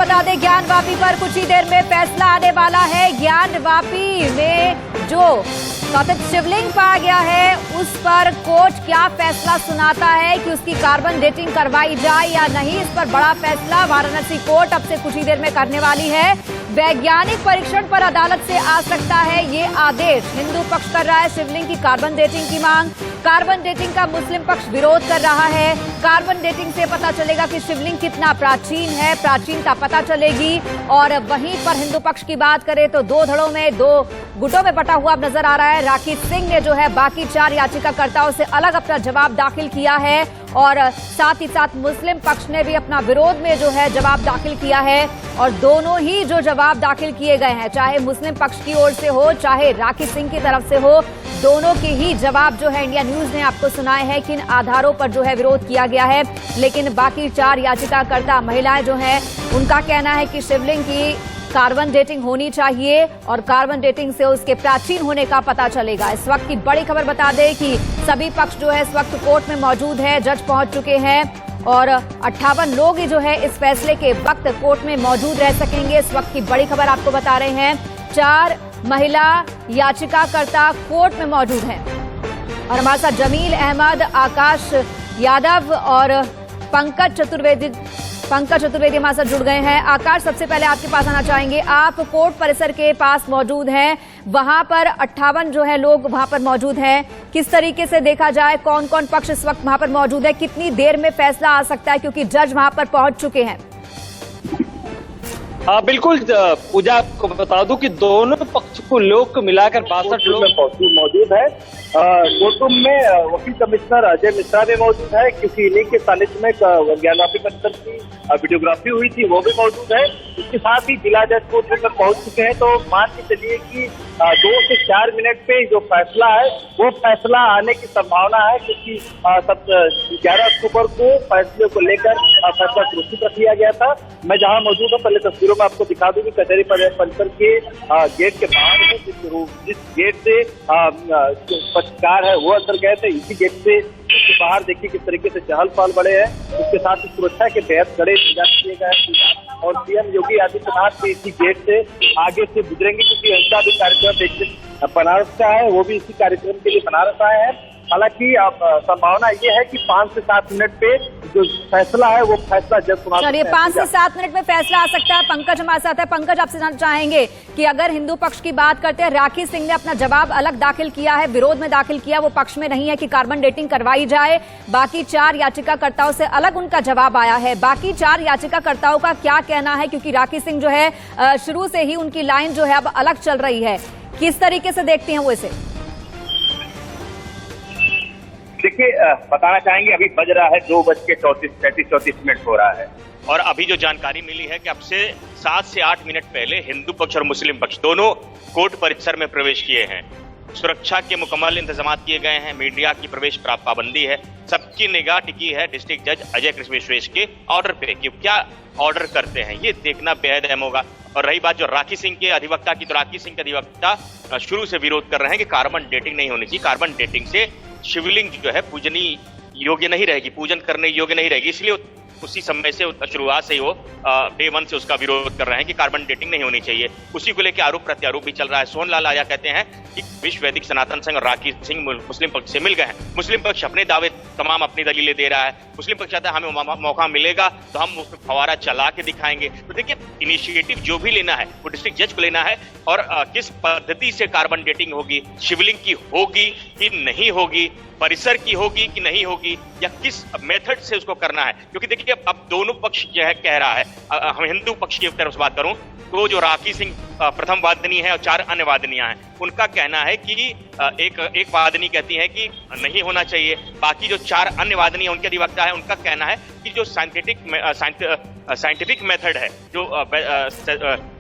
बता दें, ज्ञानवापी पर कुछ ही देर में फैसला आने वाला है। ज्ञानवापी में जो कथित शिवलिंग पाया गया है उस पर कोर्ट क्या फैसला सुनाता है कि उसकी कार्बन डेटिंग करवाई जाए या नहीं, इस पर बड़ा फैसला वाराणसी कोर्ट अब से कुछ ही देर में करने वाली है। वैज्ञानिक परीक्षण पर अदालत से आ सकता है ये आदेश। हिंदू पक्ष कर रहा है शिवलिंग की कार्बन डेटिंग की मांग, कार्बन डेटिंग का मुस्लिम पक्ष विरोध कर रहा है। कार्बन डेटिंग से पता चलेगा कि शिवलिंग कितना प्राचीन है, प्राचीनता पता चलेगी। और वहीं पर हिंदू पक्ष की बात करें तो दो धड़ों में, दो गुटों में बटा हुआ नजर आ रहा है। राखी सिंह ने जो है बाकी 4 याचिकाकर्ताओं से अलग अपना जवाब दाखिल किया है और साथ ही साथ मुस्लिम पक्ष ने भी अपना विरोध में जो है जवाब दाखिल किया है। और दोनों ही जो जवाब दाखिल किए गए हैं, चाहे मुस्लिम पक्ष की ओर से हो चाहे राखी सिंह की तरफ से हो, दोनों के ही जवाब जो है इंडिया न्यूज ने आपको सुनाए हैं किन आधारों पर जो है विरोध किया गया है। लेकिन बाकी 4 याचिकाकर्ता महिलाएं जो हैं उनका कहना है कि शिवलिंग की कार्बन डेटिंग होनी चाहिए और कार्बन डेटिंग से उसके प्राचीन होने का पता चलेगा। इस वक्त की बड़ी खबर बता दें कि सभी पक्ष जो है इस वक्त कोर्ट में मौजूद है, जज पहुंच चुके हैं और 58 लोग ही जो है इस फैसले के वक्त कोर्ट में मौजूद रह सकेंगे। इस वक्त की बड़ी खबर आपको बता रहे हैं, 4 महिला याचिकाकर्ता कोर्ट में मौजूद हैं और हमारे साथ जमील अहमद, आकाश यादव और पंकज चतुर्वेदी हमारे साथ जुड़ गए हैं। आकाश, सबसे पहले आपके पास आना चाहेंगे, आप कोर्ट परिसर के पास मौजूद हैं, वहां पर 58 जो है लोग वहां पर मौजूद हैं। किस तरीके से देखा जाए, कौन कौन पक्ष इस वक्त वहां पर मौजूद है, कितनी देर में फैसला आ सकता है क्योंकि जज वहां पर पहुंच चुके हैं? बिल्कुल पूजा, आपको बता दूं कि दोनों पक्ष को लोग मिलाकर 62 लोग मौजूद है। कोर्टरूम में वकील कमिश्नर अजय मिश्रा भी मौजूद है क्योंकि इन्हीं के सानिध्य में ज्ञानवापी परिसर की वीडियोग्राफी हुई थी, वो भी मौजूद है। इसके साथ ही जिला जज कोर्ट में पहुंच चुके हैं। तो मान के चलिए कि 2 से 4 मिनट पे जो फैसला है वो फैसला आने की संभावना है क्योंकि 11 अक्टूबर को फैसले को लेकर फैसला घोषित रख लिया गया था। मैं जहां मौजूद हूँ, पहले तस्वीरों में आपको दिखा दूं कि कचहरी परिसर के गेट के बाहर है, जिस गेट से पत्रकार है वो अंदर गए थे, इसी गेट से बाहर देखिए किस तरीके से चहल पहल बढ़े हैं। उसके साथ ही सुरक्षा के बेहद कड़े इंतजाम किए गए हैं और सीएम योगी आदित्यनाथ भी इसी गेट से आगे से गुजरेंगे क्योंकि उनका भी कार्यक्रम एक दिन बनारस का है, वो भी इसी कार्यक्रम के लिए बनारस आए हैं। हालांकि अब संभावना ये है कि 5 से 7 मिनट पे जो फैसला है वो फैसला जज सुना। चलिए, 5 से 7 मिनट में फैसला आ सकता है। पंकज हमारे साथ है। पंकज, आपसे जानना चाहेंगे कि अगर हिंदू पक्ष की बात करते हैं, राखी सिंह ने अपना जवाब अलग दाखिल किया है, विरोध में दाखिल किया, वो पक्ष में नहीं है कि कार्बन डेटिंग करवाई जाए। बाकी 4 याचिकाकर्ताओं से अलग उनका जवाब आया है। बाकी 4 याचिकाकर्ताओं का क्या कहना है, क्योंकि राखी सिंह जो है शुरू से ही उनकी लाइन जो है अब अलग चल रही है, किस तरीके से देखती हैं वो इसे? देखिए, बताना चाहेंगे अभी बज रहा है 2:34 हो रहा है और अभी जो जानकारी मिली है कि अब से 7 से 8 मिनट पहले हिंदू पक्ष और मुस्लिम पक्ष दोनों कोर्ट परिसर में प्रवेश किए हैं। सुरक्षा के मुकम्मल इंतजाम किए गए हैं, मीडिया की प्रवेश पाबंदी है, सबकी निगाह टिकी है डिस्ट्रिक्ट जज अजय कृष्ण विश्वेश के ऑर्डर पे कि क्या ऑर्डर करते हैं, ये देखना बेहद अहम होगा। और रही बात जो राखी सिंह के अधिवक्ता की, तो राखी सिंह के अधिवक्ता शुरू से विरोध कर रहे हैं कि कार्बन डेटिंग नहीं होनी चाहिए, कार्बन डेटिंग से शिवलिंग जो है पूजनीय योग्य नहीं रहेगी, पूजन करने योग्य नहीं रहेगी, इसलिए उसी समय से शुरुआत से ही वो डे 1 से उसका विरोध कर रहे हैं कि कार्बन डेटिंग नहीं होनी चाहिए। उसी को लेकर आरोप प्रत्यारोप भी चल रहा है। सोहनलाल आर्या कहते हैं कि विश्व वैदिक सनातन संघ और राखी सिंह मुस्लिम पक्ष से मिल गए हैं। मुस्लिम पक्ष अपने दावे तमाम अपनी दलीलें दे रहा है, मुस्लिम पक्ष चाहता है हमें मौका मिलेगा तो हम उसमें फवारा चला के दिखाएंगे। तो देखिए, इनिशिएटिव जो भी लेना है वो डिस्ट्रिक्ट जज को लेना है और किस पद्धति से कार्बन डेटिंग होगी, शिवलिंग की होगी कि नहीं होगी, परिसर की होगी कि नहीं होगी, या किस मेथड से उसको करना है। क्योंकि देखिए, अब दोनों पक्ष जो है कह रहा है, हम हिंदू पक्ष की तरफ से बात करूं तो जो राखी सिंह प्रथम वादिनी है और 4 अन्य वादिनियां हैं, उनका कहना है कि एक वादिनी कहती है कि नहीं होना चाहिए, बाकी जो 4 अन्य वादिनी है उनके अधिवक्ता है, उनका कहना है कि जो साइंटिफिक मेथड है, जो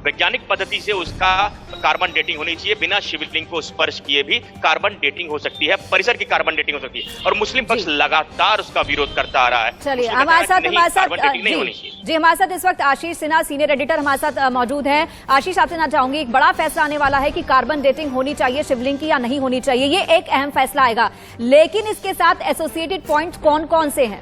वैज्ञानिक पद्धति से उसका कार्बन डेटिंग होनी चाहिए, बिना शिवलिंग को स्पर्श किए भी कार्बन डेटिंग हो सकती है, परिसर की कार्बन डेटिंग हो सकती है। और मुस्लिम पक्ष लगातार उसका विरोध करता आ रहा है। चलिए, हमारे साथ हमारे साथ इस वक्त आशीष सिन्हा, सीनियर एडिटर हमारे साथ मौजूद हैं। आशीष, आपसे ना चाहूंगी, एक बड़ा फैसला आने वाला है कि कार्बन डेटिंग होनी चाहिए शिवलिंग की या नहीं होनी चाहिए, ये एक अहम फैसला आएगा, लेकिन इसके साथ एसोसिएटेड पॉइंट्स कौन कौन से हैं?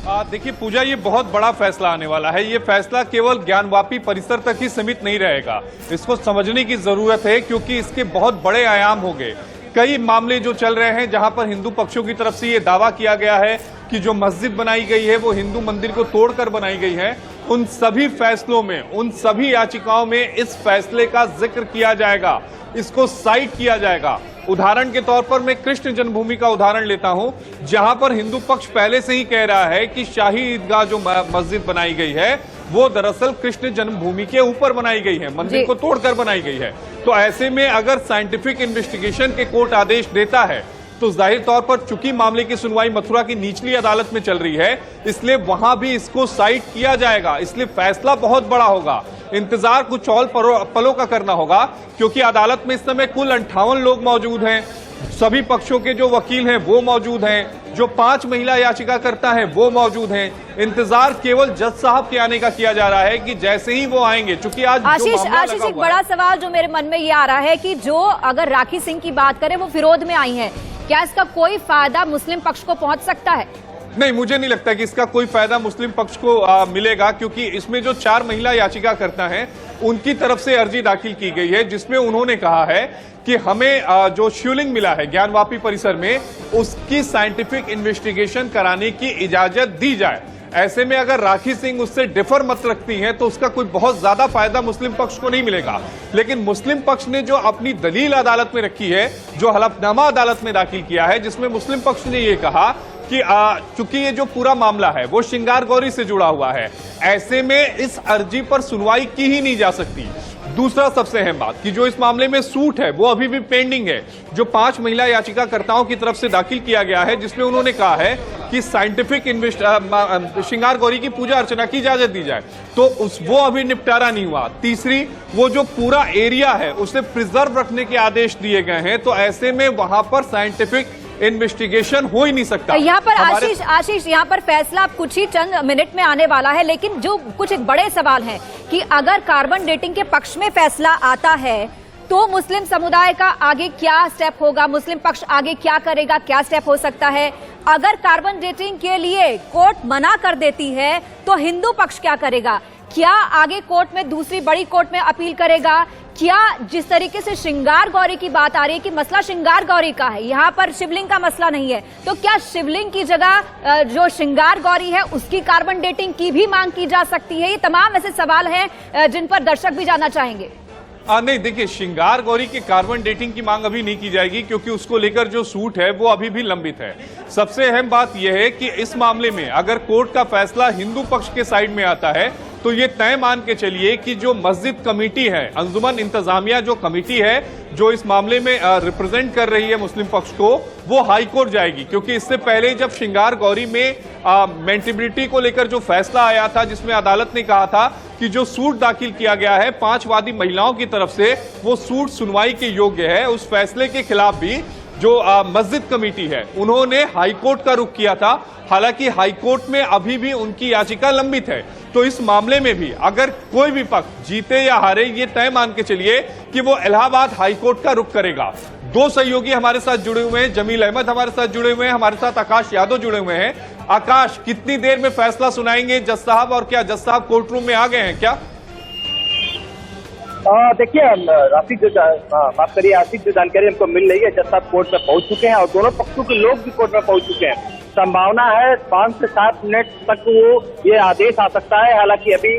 देखिए पूजा, ये बहुत बड़ा फैसला आने वाला है। ये फैसला केवल ज्ञानवापी परिसर तक ही सीमित नहीं रहेगा, इसको समझने की जरूरत है क्योंकि इसके बहुत बड़े आयाम होंगे। कई मामले जो चल रहे हैं जहां पर हिंदू पक्षों की तरफ से ये दावा किया गया है कि जो मस्जिद बनाई गई है वो हिंदू मंदिर को तोड़कर बनाई गई है, उन सभी फैसलों में, उन सभी याचिकाओं में इस फैसले का जिक्र किया जाएगा, इसको साइट किया जाएगा। उदाहरण के तौर पर मैं कृष्ण जन्मभूमि का उदाहरण लेता हूं, जहां पर हिंदू पक्ष पहले से ही कह रहा है कि शाही ईदगाह जो मस्जिद बनाई गई है वो दरअसल कृष्ण जन्मभूमि के ऊपर बनाई गई है, मंदिर को तोड़कर बनाई गई है। तो ऐसे में अगर साइंटिफिक इन्वेस्टिगेशन के कोर्ट आदेश देता है तो जाहिर तौर पर चूंकि मामले की सुनवाई मथुरा की निचली अदालत में चल रही है, इसलिए वहां भी इसको साइट किया जाएगा, इसलिए फैसला बहुत बड़ा होगा। इंतजार कुछ और पलों का करना होगा क्योंकि अदालत में इस समय कुल 58 लोग मौजूद हैं। सभी पक्षों के जो वकील हैं वो मौजूद हैं, जो 5 महिला याचिकाकर्ता हैं वो मौजूद हैं। इंतजार केवल जज साहब के आने का किया जा रहा है कि जैसे ही वो आएंगे, चूंकि आज आशीष एक बड़ा सवाल जो मेरे मन में ये आ रहा है कि जो अगर राखी सिंह की बात करें वो विरोध में आई है, क्या इसका कोई फायदा मुस्लिम पक्ष को पहुंच सकता है? नहीं, मुझे नहीं लगता कि इसका कोई फायदा मुस्लिम पक्ष को मिलेगा क्योंकि इसमें जो 4 महिला याचिकाकर्ता हैं उनकी तरफ से अर्जी दाखिल की गई है जिसमें उन्होंने कहा है कि हमें जो शिवलिंग मिला है ज्ञानवापी परिसर में उसकी साइंटिफिक इन्वेस्टिगेशन कराने की इजाजत दी जाए। ऐसे में अगर राखी सिंह उससे डिफर मत रखती हैं तो उसका कोई बहुत ज्यादा फायदा मुस्लिम पक्ष को नहीं मिलेगा। लेकिन मुस्लिम पक्ष ने जो अपनी दलील अदालत में रखी है, जो हलफनामा अदालत में दाखिल किया है, जिसमें मुस्लिम पक्ष ने ये कहा कि चूंकि ये जो पूरा मामला है वो श्रृंगार गौरी से जुड़ा हुआ है, ऐसे में इस अर्जी पर सुनवाई की ही नहीं जा सकती। दूसरा सबसे अहम बात कि जो इस मामले में सूट है वो अभी भी पेंडिंग है, जो 5 महिला याचिकाकर्ताओं की तरफ से दाखिल किया गया है, जिसमें उन्होंने कहा है कि साइंटिफिक श्रृंगार गौरी की पूजा अर्चना की इजाजत दी जाए, तो वो अभी निपटारा नहीं हुआ। तीसरी, वो जो पूरा एरिया है उसे प्रिजर्व रखने के आदेश दिए गए हैं, तो ऐसे में वहां पर साइंटिफिक इन्वेस्टिगेशन हो ही नहीं सकता। यहाँ पर आशीष यहाँ पर फैसला अब कुछ ही चंद मिनट में आने वाला है, लेकिन जो कुछ एक बड़े सवाल हैं कि अगर कार्बन डेटिंग के पक्ष में फैसला आता है तो मुस्लिम समुदाय का आगे क्या स्टेप होगा, मुस्लिम पक्ष आगे क्या करेगा, क्या स्टेप हो सकता है? अगर कार्बन डेटिंग के लिए कोर्ट मना कर देती है तो हिंदू पक्ष क्या करेगा? क्या आगे कोर्ट में, दूसरी बड़ी कोर्ट में अपील करेगा? क्या जिस तरीके से श्रृंगार गौरी की बात आ रही है कि मसला श्रृंगार गौरी का है, यहाँ पर शिवलिंग का मसला नहीं है, तो क्या शिवलिंग की जगह जो श्रृंगार गौरी है उसकी कार्बन डेटिंग की भी मांग की जा सकती है? ये तमाम ऐसे सवाल हैं जिन पर दर्शक भी जानना चाहेंगे। नहीं, देखिए, श्रृंगार गौरी की कार्बन डेटिंग की मांग अभी नहीं की जाएगी क्योंकि उसको लेकर जो सूट है वो अभी भी लंबित है। सबसे अहम बात यह है कि इस मामले में अगर कोर्ट का फैसला हिंदू पक्ष के साइड में आता है तो ये तय मान के चलिए कि जो मस्जिद कमेटी है, अंजुमन इंतजामिया जो कमेटी है जो इस मामले में रिप्रेजेंट कर रही है मुस्लिम पक्ष को, वो हाई कोर्ट जाएगी। क्योंकि इससे पहले जब श्रृंगार गौरी में मेंटेबिलिटी को लेकर जो फैसला आया था, जिसमें अदालत ने कहा था कि जो सूट दाखिल किया गया है 5 वादी महिलाओं की तरफ से वो सूट सुनवाई के योग्य है, उस फैसले के खिलाफ भी जो मस्जिद कमेटी है उन्होंने हाईकोर्ट का रुख किया था। हालांकि हाईकोर्ट में अभी भी उनकी याचिका लंबित है, तो इस मामले में भी अगर कोई भी पक्ष जीते या हारे, ये तय मान के चलिए कि वो इलाहाबाद हाईकोर्ट का रुख करेगा। 2 सहयोगी हमारे साथ जुड़े हुए हैं, जमील अहमद हमारे साथ जुड़े हुए हैं, हमारे साथ आकाश यादव जुड़े हुए हैं। आकाश, कितनी देर में फैसला सुनाएंगे जज साहब, और क्या जज साहब कोर्ट रूम में आ गए हैं क्या? देखिए, आसिफ जो जानकारी हमको मिल रही है, जज साहब कोर्ट में पहुंच चुके हैं और दोनों पक्षों के लोग भी कोर्ट में पहुंच चुके हैं। संभावना है 5 से 7 मिनट तक वो ये आदेश आ सकता है। हालांकि अभी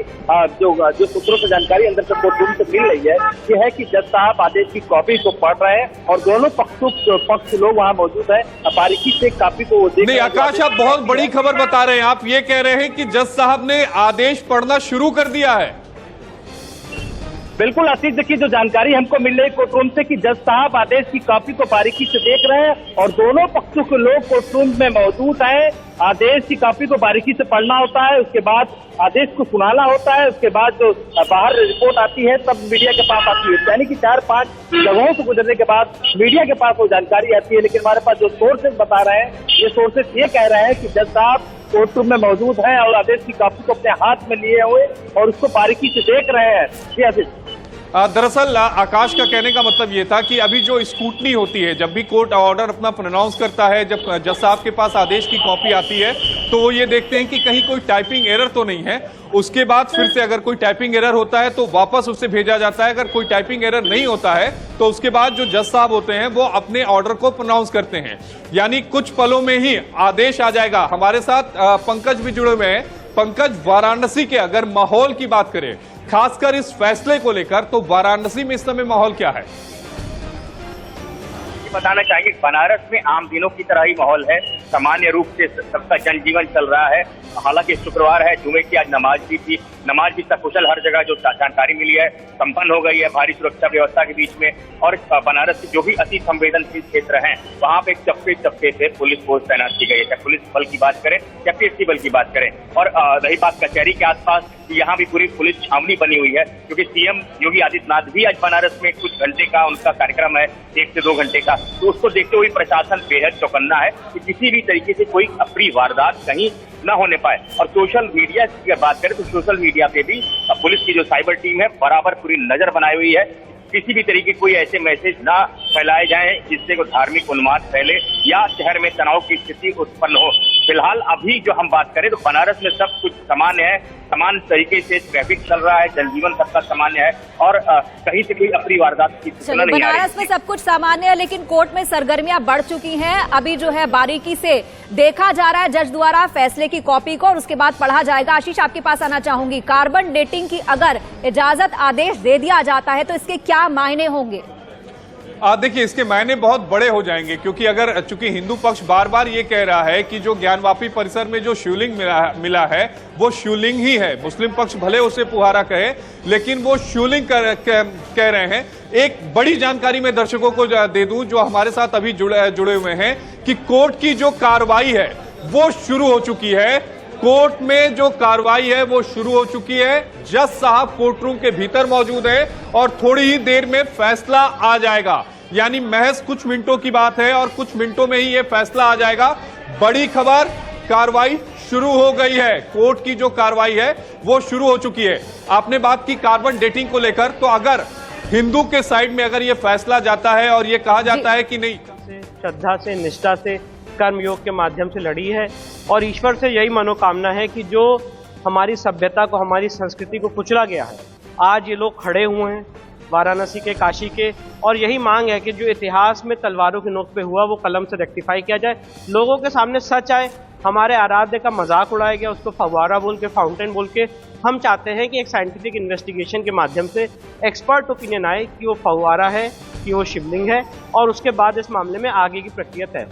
जो सूत्रों से जानकारी अंदर से कोर्ट रूम से मिल रही है ये है कि जज साहब आदेश की कॉपी को पढ़ रहे हैं और दोनों पक्ष लोग वहाँ मौजूद है, बारीकी से कॉपी को वो देख। नहीं आकाश, आप बहुत बड़ी खबर बता रहे हैं। आप ये कह रहे हैं कि जज साहब ने आदेश पढ़ना शुरू कर दिया है? बिल्कुल आशीष, देखिए जो जानकारी हमको मिल रही है कोर्ट रूम से कि जज साहब आदेश की कॉपी को बारीकी से देख रहे हैं और दोनों पक्षों के लोग कोर्ट रूम में मौजूद हैं। आदेश की कॉपी को बारीकी से पढ़ना होता है, उसके बाद आदेश को सुनाना होता है, उसके बाद जो बाहर रिपोर्ट आती है तब मीडिया के पास आती है। यानी कि 4-5 जगहों से गुजरने के बाद मीडिया के पास वो जानकारी आती है। लेकिन हमारे पास जो सोर्सेज बता रहे हैं, ये सोर्सेज ये कह रहे हैं कि जज साहब कोर्ट रूम में मौजूद हैं और आदेश की कॉपी को अपने हाथ में लिए हुए और उसको बारीकी से देख रहे हैं। जी आशीष। दरअसल आकाश का कहने का मतलब ये था कि अभी जो स्क्रूटनी होती है, जब भी कोर्ट ऑर्डर अपना प्रोनाउंस करता है, जब जज साहब के पास आदेश की कॉपी आती है तो वो ये देखते हैं कि कहीं कोई टाइपिंग एरर तो नहीं है। उसके बाद फिर से अगर कोई टाइपिंग एरर होता है तो वापस उसे भेजा जाता है। अगर कोई टाइपिंग एरर नहीं होता है तो उसके बाद जो जज साहब होते हैं वो अपने ऑर्डर को प्रोनाउंस करते हैं, यानी कुछ पलों में ही आदेश आ जाएगा। हमारे साथ पंकज भी जुड़े हुए हैं। पंकज, वाराणसी के अगर माहौल की बात करें, खासकर इस फैसले को लेकर, तो वाराणसी में इस समय माहौल क्या है? बताना चाहेंगे बनारस में आम दिनों की तरह ही माहौल है। सामान्य रूप से सबका जनजीवन चल रहा है। हालांकि शुक्रवार है, जुमे की आज नमाज भी थी। नमाज भी सकुशल हर जगह जो जानकारी मिली है संपन्न हो गई है भारी सुरक्षा व्यवस्था के बीच में। और बनारस के जो भी अति संवेदनशील क्षेत्र हैं वहां पे चप्पे चप्पे से पुलिस फोर्स तैनात की गई है। चाहे पुलिस बल की बात करें या पीएससी बल की बात करें। और रही बात कचहरी के आसपास, यहाँ भी पूरी पुलिस छावनी बनी हुई है, क्योंकि सीएम योगी आदित्यनाथ भी आज बनारस में कुछ घंटे का उनका कार्यक्रम है, 1 से 2 घंटे का। तो उसको देखते हुए प्रशासन बेहद चौकन्ना है कि किसी भी तरीके से कोई अप्रिय वारदात कहीं न होने पाए। और सोशल मीडिया की बात करें तो सोशल मीडिया पे भी पुलिस की जो साइबर टीम है बराबर पूरी नजर बनाई हुई है। किसी भी तरीके कोई ऐसे मैसेज ना फैलाए जाएं जिससे कोई धार्मिक उन्माद फैले या शहर में तनाव की स्थिति उत्पन्न हो। फिलहाल अभी जो हम बात करें तो बनारस में सब कुछ सामान्य है, समान तरीके से ट्रैफिक चल रहा है, जनजीवन सबका सामान्य है और कहीं से कोई अप्रिय वारदात की सूचना नहीं आ रही। बनारस में सब कुछ सामान्य है, लेकिन कोर्ट में सरगर्मियां बढ़ चुकी हैं। अभी जो है बारीकी से देखा जा रहा है जज द्वारा फैसले की कॉपी को और उसके बाद पढ़ा जाएगा। आशीष, आपके पास आना चाहूंगी। कार्बन डेटिंग की अगर इजाजत आदेश दे दिया जाता है तो इसके क्या मायने होंगे? देखिए, इसके मायने बहुत बड़े हो जाएंगे, क्योंकि अगर चूंकि हिंदू पक्ष बार बार ये कह रहा है कि जो ज्ञानवापी परिसर में जो शिवलिंग मिला है वो शिवलिंग ही है। मुस्लिम पक्ष भले उसे पुहारा कहे, लेकिन वो शिवलिंग कह रहे हैं। एक बड़ी जानकारी मैं दर्शकों को दे दूं जो हमारे साथ अभी जुड़े हुए हैं कि कोर्ट की जो कार्रवाई है वो शुरू हो चुकी है। कोर्ट में जो कार्रवाई है वो शुरू हो चुकी है। जज साहब कोर्ट रूम के भीतर मौजूद है और थोड़ी ही देर में फैसला आ जाएगा, यानी महज कुछ मिनटों की बात है और कुछ मिनटों में ही ये फैसला आ जाएगा। बड़ी खबर, कार्रवाई शुरू हो गई है। कोर्ट की जो कार्रवाई है वो शुरू हो चुकी है। आपने बात की कार्बन डेटिंग को लेकर, तो अगर हिंदू के साइड में अगर ये फैसला जाता है और ये कहा जाता है कि नहीं, श्रद्धा से, निष्ठा से, कर्मयोग के माध्यम से लड़ी है और ईश्वर से यही मनोकामना है कि जो हमारी सभ्यता को, हमारी संस्कृति को कुचला गया है, आज ये लोग खड़े हुए हैं वाराणसी के, काशी के, और यही मांग है कि जो इतिहास में तलवारों की नोक पे हुआ वो कलम से रेक्टिफाई किया जाए, लोगों के सामने सच आए। हमारे आराध्य का मजाक उड़ाया गया, उसको फव्वारा बोल के, फाउंटेन बोल के। हम चाहते हैं कि एक साइंटिफिक इन्वेस्टिगेशन के माध्यम से एक्सपर्ट ओपिनियन आए कि वो फव्वारा है, कि वो शिवलिंग है, और उसके बाद इस मामले में आगे की प्रक्रिया तय।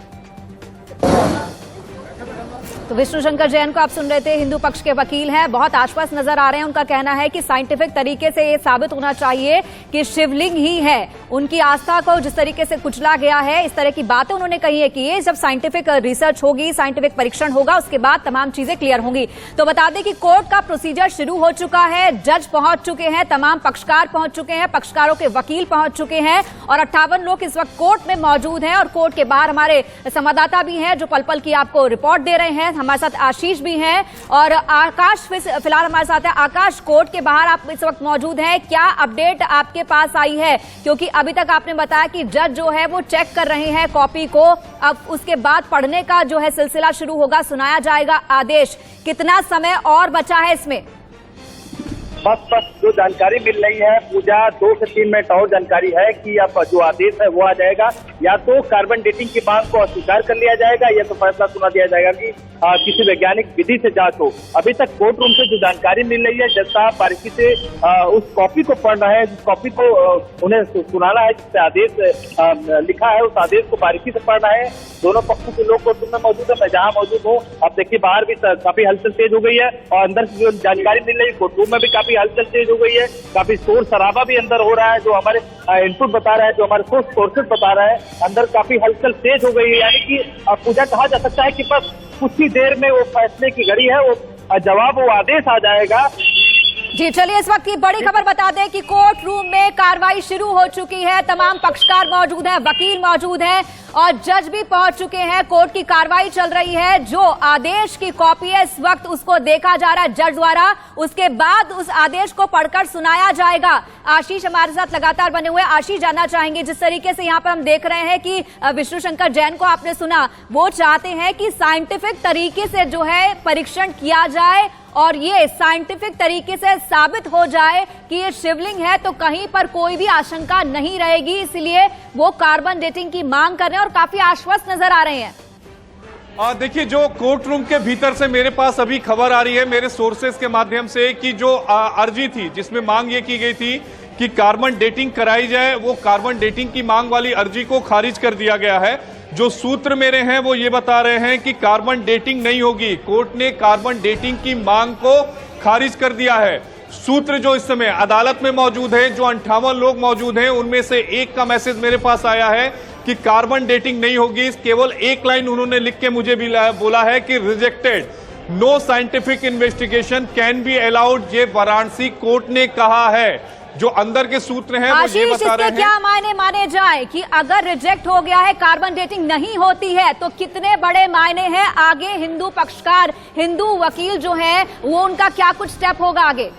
तो विष्णु शंकर जैन को आप सुन रहे थे, हिंदू पक्ष के वकील हैं, बहुत आश्वस्त नजर आ रहे हैं। उनका कहना है कि साइंटिफिक तरीके से ये साबित होना चाहिए कि शिवलिंग ही है। उनकी आस्था को जिस तरीके से कुचला गया है, इस तरह की बातें उन्होंने कही है कि ये जब साइंटिफिक रिसर्च होगी, साइंटिफिक परीक्षण होगा, उसके बाद तमाम चीजें क्लियर होंगी। तो बता दें कि कोर्ट का प्रोसीजर शुरू हो चुका है, जज पहुंच चुके हैं, तमाम पक्षकार पहुंच चुके हैं, पक्षकारों के वकील पहुंच चुके हैं और 58 लोग इस वक्त कोर्ट में मौजूद हैं। और कोर्ट के बाहर हमारे संवाददाता भी हैं जो पल पल की आपको रिपोर्ट दे रहे हैं। हमारे साथ आशीष भी हैं और आकाश फिलहाल हमारे साथ है। आकाश, कोर्ट के बाहर आप इस वक्त मौजूद हैं, क्या अपडेट आपके पास आई है? क्योंकि अभी तक आपने बताया कि जज जो है वो चेक कर रहे हैं कॉपी को, अब उसके बाद पढ़ने का जो है सिलसिला शुरू होगा, सुनाया जाएगा आदेश। कितना समय और बचा है इसमें? बस जो जानकारी मिल रही है पूजा, 2 से 3 मिनट और जानकारी है कि अब जो आदेश है वो आ जाएगा। या तो कार्बन डेटिंग की बात को अस्वीकार कर लिया जाएगा या तो फैसला सुना दिया जाएगा कि किसी वैज्ञानिक विधि से जांच हो। अभी तक कोर्ट रूम से जो जानकारी मिल रही है, जज साहब बारीकी से उस कॉपी को पढ़ रहे हैं, जिस कॉपी को उन्हें सुनाना है, जिससे आदेश लिखा है, उस आदेश को बारीकी से पढ़ रहे हैं। दोनों पक्षों के लोग कोर्ट रूम में मौजूद है, मैं जहाँ मौजूद हूँ। अब देखिए बाहर भी काफी हलचल तेज हो गई है और अंदर से जो जानकारी मिल रही है कोर्ट रूम में भी काफी हलचल तेज हो गई है। काफी शोर शराबा भी अंदर हो रहा है, जो हमारे इनपुट बता रहा है, जो हमारे सोर्सेज बता रहा है, अंदर काफी हलचल तेज हो गई है। यानी कि पूजा कहा जा सकता है कि बस कुछ ही देर में वो फैसले की घड़ी है, वो जवाब, वो आदेश आ जाएगा। जी चलिए, इस वक्त की बड़ी खबर बता दें कि कोर्ट रूम में कार्रवाई शुरू हो चुकी है। तमाम पक्षकार मौजूद हैं, वकील मौजूद हैं और जज भी पहुंच चुके हैं। कोर्ट की कार्रवाई चल रही है। जो आदेश की कॉपी है इस वक्त उसको देखा जा रहा है जज द्वारा। उसके बाद उस आदेश को पढ़कर सुनाया जाएगा। आशीष हमारे साथ लगातार बने हुए। आशीष, जानना चाहेंगे, जिस तरीके से यहाँ पर हम देख रहे हैं कि विष्णु शंकर जैन को आपने सुना, वो चाहते हैं कि साइंटिफिक तरीके से जो है परीक्षण किया जाए और ये साइंटिफिक तरीके से साबित हो जाए कि ये शिवलिंग है तो कहीं पर कोई भी आशंका नहीं रहेगी। इसलिए वो कार्बन डेटिंग की मांग कर रहे हैं और काफी आश्वस्त नजर आ रहे हैं। देखिए, जो कोर्ट रूम के भीतर से मेरे पास अभी खबर आ रही है मेरे सोर्सेस के माध्यम से कि जो अर्जी थी जिसमें मांग ये की गई थी कि कार्बन डेटिंग कराई जाए, वो कार्बन डेटिंग की मांग वाली अर्जी को खारिज कर दिया गया है। जो सूत्र मेरे हैं वो ये बता रहे हैं कि कार्बन डेटिंग नहीं होगी। कोर्ट ने कार्बन डेटिंग की मांग को खारिज कर दिया है। सूत्र जो इस समय अदालत में मौजूद है, जो 58 लोग मौजूद हैं, उनमें से एक का मैसेज मेरे पास आया है कि कार्बन डेटिंग नहीं होगी। केवल एक लाइन उन्होंने लिख के मुझे भी बोला है कि rejected, no scientific investigation can be allowed. ये वाराणसी कोर्ट ने कहा है। जो अंदर के सूत्र हैं वो ये बता रहे हैं। क्या मायने माने जाए कि अगर रिजेक्ट हो गया है, कार्बन डेटिंग नहीं होती है, तो कितने बड़े मायने हैं आगे? हिंदू पक्षकार, हिंदू वकील जो है वो उनका क्या कुछ स्टेप होगा आगे?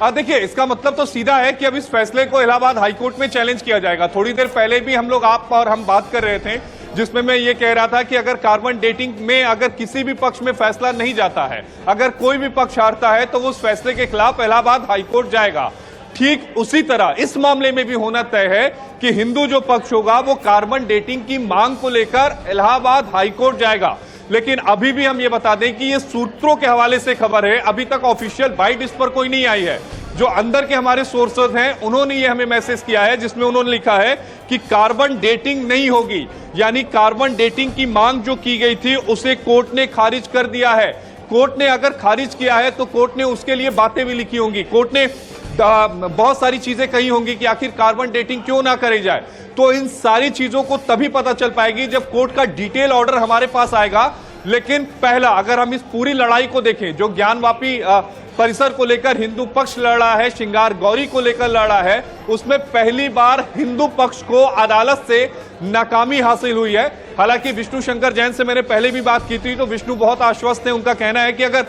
देखिए, इसका मतलब तो सीधा है कि अब इस फैसले को इलाहाबाद हाईकोर्ट में चैलेंज किया जाएगा। थोड़ी देर पहले भी हम लोग आप और हम बात कर रहे थे जिसमें मैं ये कह रहा था कि अगर कार्बन डेटिंग में अगर किसी भी पक्ष में फैसला नहीं जाता है, अगर कोई भी पक्ष हारता है तो वो उस फैसले के खिलाफ इलाहाबाद हाईकोर्ट जाएगा। ठीक उसी तरह इस मामले में भी होना तय है कि हिंदू जो पक्ष होगा वो कार्बन डेटिंग की मांग को लेकर इलाहाबाद हाईकोर्ट जाएगा। लेकिन अभी भी हम ये बता दें कि ये सूत्रों के हवाले से खबर है, अभी तक ऑफिशियल बाइट इस पर कोई नहीं आई है। जो अंदर के हमारे सोर्सेज हैं उन्होंने ये हमें मैसेज किया है जिसमें उन्होंने लिखा है कि कार्बन डेटिंग नहीं होगी, यानी कार्बन डेटिंग की मांग जो की गई थी उसे कोर्ट ने खारिज कर दिया है। कोर्ट ने अगर खारिज किया है तो कोर्ट ने उसके लिए बातें भी लिखी होंगी, कोर्ट ने बहुत सारी चीजें कही होंगी कि आखिर कार्बन डेटिंग क्यों ना करे जाए। तो इन सारी चीजों को तभी पता चल पाएगी जब कोर्ट का डिटेल ऑर्डर हमारे पास आएगा। लेकिन पहला, अगर हम इस पूरी लड़ाई को देखें जो ज्ञानवापी परिसर को लेकर हिंदू पक्ष लड़ रहा है, श्रृंगार गौरी को लेकर लड़ रहा है, उसमें पहली बार हिंदू पक्ष को अदालत से नाकामी हासिल हुई है। हालांकि विष्णु शंकर जैन से मैंने पहले भी बात की थी तो विष्णु बहुत आश्वस्त है। उनका कहना है कि अगर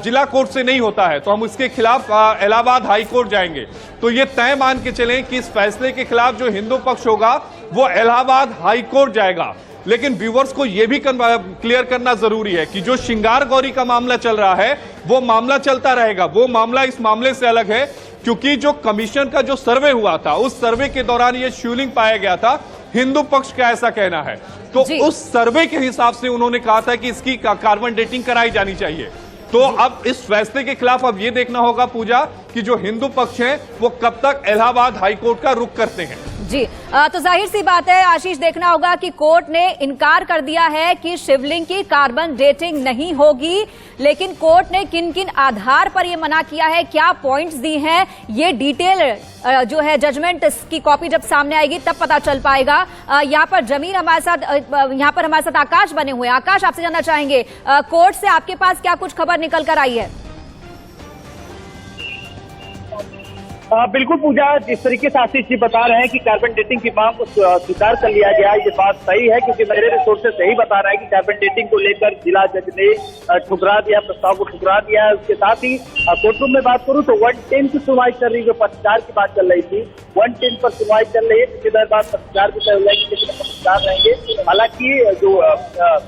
जिला कोर्ट से नहीं होता है तो हम इसके खिलाफ इलाहाबाद हाई कोर्ट जाएंगे। तो ये तय मान के चलें कि इस फैसले के खिलाफ जो हिंदू पक्ष होगा वो इलाहाबाद हाई कोर्ट जाएगा। लेकिन व्यूवर्स को यह भी क्लियर करना जरूरी है कि जो श्रृंगार गौरी का मामला चल रहा है वो मामला चलता रहेगा। वो मामला इस मामले से अलग है क्योंकि जो कमीशन का जो सर्वे हुआ था उस सर्वे के दौरान ये शिवलिंग पाया गया था। हिंदू पक्ष का ऐसा कहना है, तो उस सर्वे के हिसाब से उन्होंने कहा था कि इसकी कार्बन डेटिंग कराई जानी चाहिए। तो अब इस फैसले के खिलाफ अब ये देखना होगा पूजा कि जो हिंदू पक्ष है वो कब तक इलाहाबाद हाईकोर्ट का रुख करते हैं। जी तो जाहिर सी बात है आशीष, देखना होगा कि कोर्ट ने इनकार कर दिया है कि शिवलिंग की कार्बन डेटिंग नहीं होगी, लेकिन कोर्ट ने किन किन आधार पर यह मना किया है, क्या पॉइंट्स दी हैं, ये डिटेल जो है जजमेंट की कॉपी जब सामने आएगी तब पता चल पाएगा। यहाँ पर जमीन हमारे साथ आकाश बने हुए हैं। आकाश, आपसे जानना चाहेंगे कोर्ट से आपके पास क्या कुछ खबर निकल कर आई है? बिल्कुल पूजा, जिस तरीके से आशीष जी बता रहे हैं कि कार्बन डेटिंग की मांग को स्वीकार कर लिया गया, ये बात सही है क्योंकि मेरे रिसोर्सेज सही बता रहा है कि कार्बन डेटिंग को लेकर जिला जज ने ठुकरा दिया, प्रस्ताव को ठुकरा दिया है। उसके साथ ही कोर्टरूम में बात करूं तो 110 की सुनवाई चल रही, जो पत्रकार की बात चल रही थी 110 पर सुनवाई चल रही है। कुछ देर बाद पत्रकार भी तय कितने पत्रकार रहेंगे। हालांकि जो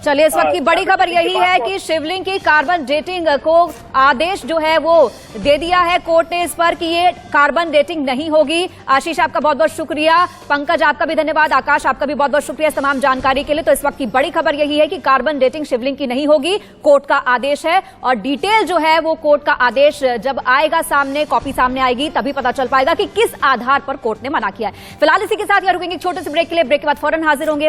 चलिए, इस वक्त की बड़ी खबर यही है कि शिवलिंग की कार्बन डेटिंग को आदेश जो है वो दे दिया है कोर्ट ने इस पर कि ये कार्बन डेटिंग नहीं होगी। आशीष, आपका बहुत बहुत शुक्रिया। पंकज, आपका भी धन्यवाद। आकाश, आपका भी बहुत बहुत शुक्रिया इस तमाम जानकारी के लिए। तो इस वक्त की बड़ी खबर यही है कि कार्बन डेटिंग शिवलिंग की नहीं होगी, कोर्ट का आदेश है और डिटेल जो है वो कोर्ट का आदेश जब आएगा सामने, कॉपी सामने आएगी तभी पता चल पाएगा कि किस आधार पर कोर्ट ने मना किया है। फिलहाल इसी के साथ यहाँ रुकेंगे छोटे से ब्रेक के लिए। ब्रेक के बाद फौरन हाजिर होंगे